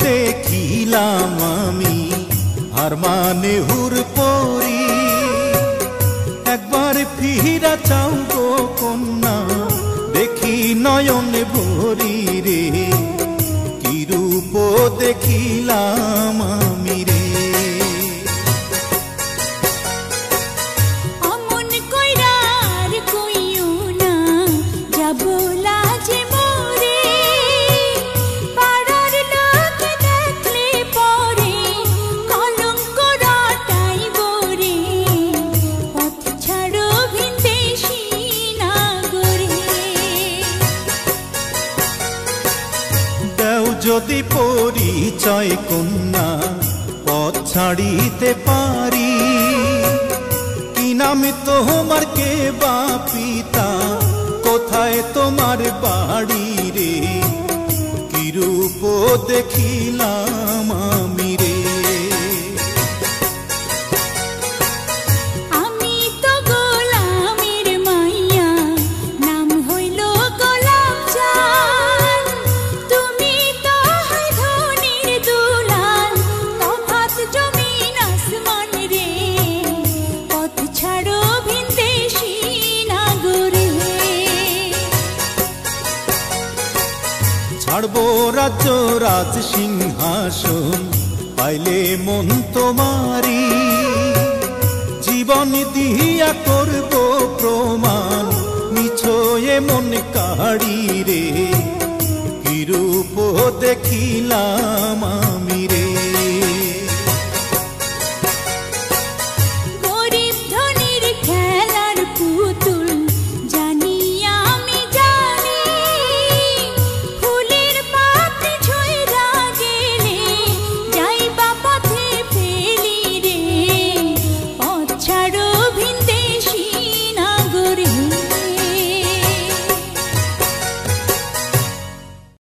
দেখিলাম আমি আর মানে হুর পরি। একবার ফিরা চাও গো কন্যা, দেখি নয়নে ভরি রে, কি রূপ দেখিলাম আমি রে। যদি পরিচয় কন্যা পথ ছাড়িতে পারি, কি নামে তোমার কে বা পিতা, কোথায় তোমার বাড়ি রে, কি রূপ দেখিলাম আমি রে। ছাড়বো রাজ্য রাজ সিংহাসন, পাইলে মন তোমারি, জীবন দিয়া করব প্রমাণ, নিছয়ে মন কাড়ি রে, কি রূপ দেখিলাম আমি রে।